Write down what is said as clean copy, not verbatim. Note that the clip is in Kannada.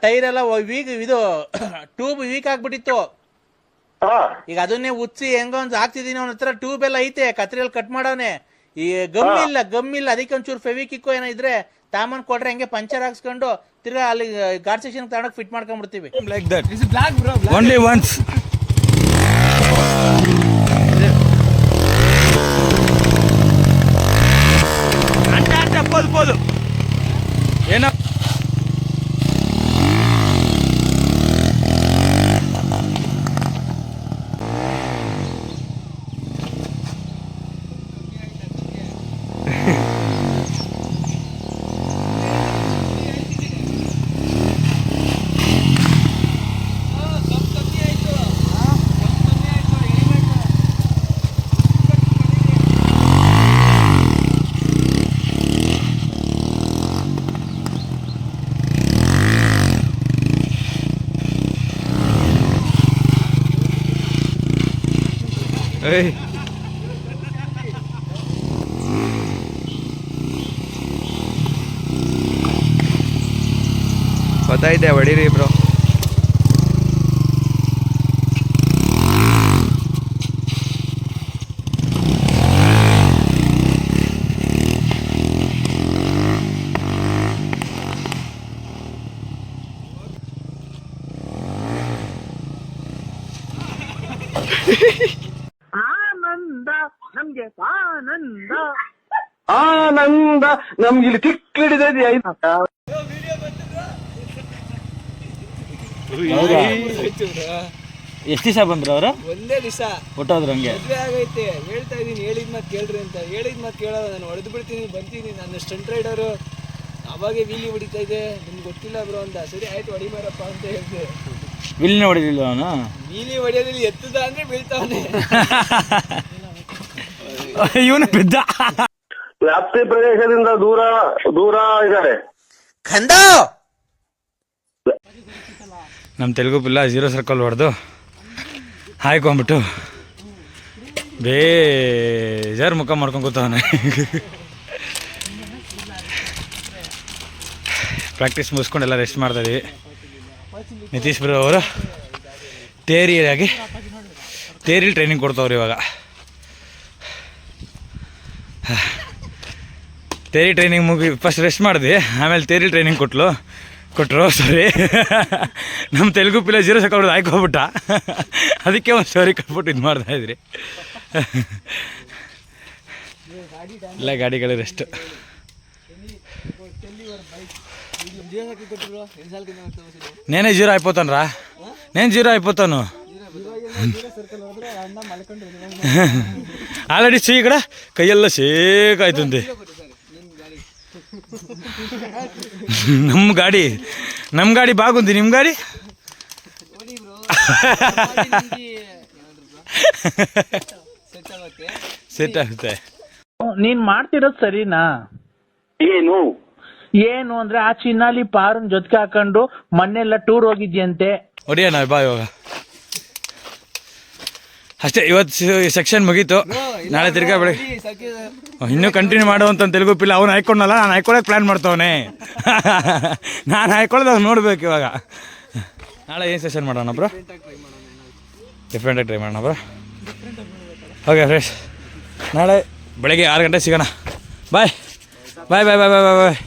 ಟೈರ್ ಎಲ್ಲ ವೀಕ್, ಇದು ಟ್ಯೂಬ್ ವೀಕ್ ಆಗ್ಬಿಟ್ಟಿತ್ತು. ಈಗ ಅದನ್ನೇ ಉಚ್ಚಿ ಹೆಂಗ ಒಂದು ಹಾಕ್ತಿದೀನಿ. ಅವನ ಹತ್ರ ಟ್ಯೂಬ್ ಎಲ್ಲ ಐತೆ, ಕತ್ರಿಯಲ್ಲಿ ಕಟ್ ಮಾಡವನೆ. ಈ ಗಮ್ ಇಲ್ಲ, ಅದಕ್ಕೆ ಒಂಚೂರು ಫೆವಿಕಿಕ್ಕೋ ಏನೋ ಇದ್ರೆ ತಾಮನ್ ಕೊಟ್ರೆ ಹಂಗೆ ಪಂಚರ್ ಹಾಕ್ಸ್ಕೊಂಡು ತಿರ್ಗಾ ಅಲ್ಲಿ ಗಾಡ್ ಸೆಕ್ಷನ್ ತಗೊಂಡೋಗಿ ಫಿಟ್ ಮಾಡ್ಕೊಂಡ್ಬಿಡ್ತೀವಿ. Like that only once. ಪೋದು ಏನೋ ಗೊತ್ತಾಯ್ತೆ, ಹೊಡೀರಿ ಬ್ರೋ. ಆನಂದ ನಮ್ಗೆ ಇಲ್ಲಿ ತಿಕ್ಕಿಡಿದೈತಿ. ಎಷ್ಟು ದಿವಸ ಬಂದ್ರು ಅವರು? ಒಂದೇ ದಿವಸ ಹೊಟ್ಟೋದ್ರು. ಹಂಗೆ ಮದುವೆ ಆಗೈತೆ. ಹೇಳ್ತಾ ಇದೀನಿ ಹೇಳಿದ್ ಮಾತು ಕೇಳ್ರಿ ಅಂತ. ಹೇಳಿದ್ ಮಾತು ಕೇಳೋದು, ನಾನು ಹೊಡೆದು ಬಿಡ್ತೀನಿ, ಬಂತೀನಿ, ನಾನು ಸ್ಟಂಟ್ ರೈಡರು, ಅವಾಗೆ ವೀಲಿ ಹೊಡಿತಾ ಇದೆ, ನಿಮ್ಗೆ ಗೊತ್ತಿಲ್ಲ ಬ್ರೋ ಅಂತ. ಸರಿ ಆಯ್ತು ಹೊಡಿಬಾರಪ್ಪ ಅಂತ ಹೇಳ್ದೆ. ವಿಲ್ನೇ ಹೊಡಿಲಿಲ್ಲ ಅವನು. ವೀಲಿ ಹೊಡಿಯೋದಿಲ್ಲ, ಎತ್ತದ ಅಂದ್ರೆ ಬೀಳ್ತಾವನೆ. ಇವನು ಬಿದ್ದ. ವ್ಯಾಪ್ತಿ ಪ್ರದೇಶದಿಂದ ದೂರ ದೂರ ಇದ್ದಾರೆ. ನಮ್ಮ ತೆಲುಗು ಪಿಲ್ಲ 0 ಸರ್ಕಲ್ ಹೊಡೆದು ಹಾಯ್ಕೊಂಬಿಟ್ಟು ಬೇಜಾರು ಮುಖ ಮಾಡ್ಕೊಂಡು ಕೂತವನೆ. ಪ್ರಾಕ್ಟೀಸ್ ಮುಗಿಸ್ಕೊಂಡು ಎಲ್ಲ ರೆಸ್ಟ್ ಮಾಡ್ತಾಯಿದ್ವಿ. ನಿತೀಶ್ ಬ್ರೋ ಅವರು ತೇರಿಯಾಗಿ ಟ್ರೈನಿಂಗ್ ಕೊಡ್ತಾವ್ರು ಇವಾಗ. ತೇರಿ ಟ್ರೈನಿಂಗ್ ಮುಗಿ ಫಸ್ಟ್ ರೆಸ್ಟ್ ಮಾಡಿದ್ವಿ, ಆಮೇಲೆ ತೇರಿ ಟ್ರೈನಿಂಗ್ ಕೊಟ್ಟರು ಸಾರಿ. ನಮ್ಮ ತೆಲುಗು ಪಿಲ್ಲ 0 ಸರ್ಕಲ್ ಹಾಯ್ಕೊಬಿಟ್ಟ. ಅದಕ್ಕೆ ಒಂದು ಸ್ಟೋರಿ ಕಟ್ಬಿಟ್ಟು ಇದು ಮಾಡ್ತಾಯಿದ್ರಿ. ಎಲ್ಲ ಗಾಡಿಗಳು ರೆಸ್ಟ್. నేనే 0 అయిపోతాను. నేను 0 అయిపోతాను. ఆల్రెడీ చెయ్యి ఇక్కడ కయ్యల్లో షేక్ అవుతుంది. ನಮ್ಮ ಗಾಡಿ ಬಾಗುಂది. ನಿಮ್ಮ ಗಾಡಿ ಸೆಟ್ ಆಗುತ್ತೆ. ನೀನ್ ಮಾಡ್ತಿರೋದು ಸರಿನಾ? ಏನು ಅಂದ್ರೆ ಆ ಚಿನ್ನಾಲಿ ಪಾರನ್ ಜೊತೆಗೆ ಹಾಕೊಂಡು ಮೊನ್ನೆಲ್ಲ ಟೂರ್ ಹೋಗಿದ್ಯಂತೆ. ಹೊಡಿಯೋಣ ಬಾ ಇವಾಗ. ಅಷ್ಟೇ, ಇವತ್ತು ಸೆಕ್ಷನ್ ಮುಗೀತು. ನಾಳೆ ತಿರ್ಗಾ ಬೆಳಗ್ಗೆ ಇನ್ನೂ ಕಂಟಿನ್ಯೂ ಮಾಡುವಂತ ತೆಲುಗು ಪಿಲ್ಲ. ಅವ್ನು ಹಾಯ್ಕೊಂಡಲ್ಲ, ನಾನು ಹಾಯ್ಕೊಳಕ್ಕೆ ಪ್ಲ್ಯಾನ್ ಮಾಡ್ತವನೆ. ನಾನು ಹಾಯ್ಕೊಳ್ಳೋದು ಅವ್ನು ನೋಡ್ಬೇಕು ಇವಾಗ. ನಾಳೆ ಏನು ಸೆಷನ್ ಮಾಡೋಣ ಬ್ರೋ? ಡಿಫ್ರೆಂಟಾಗಿ ಟ್ರೈ ಮಾಡೋಣ ಬ್ರೋ. ಓಕೆ ಫ್ರೆಂಡ್ಸ್, ನಾಳೆ ಬೆಳಗ್ಗೆ 6 ಗಂಟೆ ಸಿಗೋಣ. ಬಾಯ್ ಬಾಯ್ ಬಾಯ್ ಬಾಯ್ ಬಾಯ್ ಬಾಯ್ ಬಾಯ್.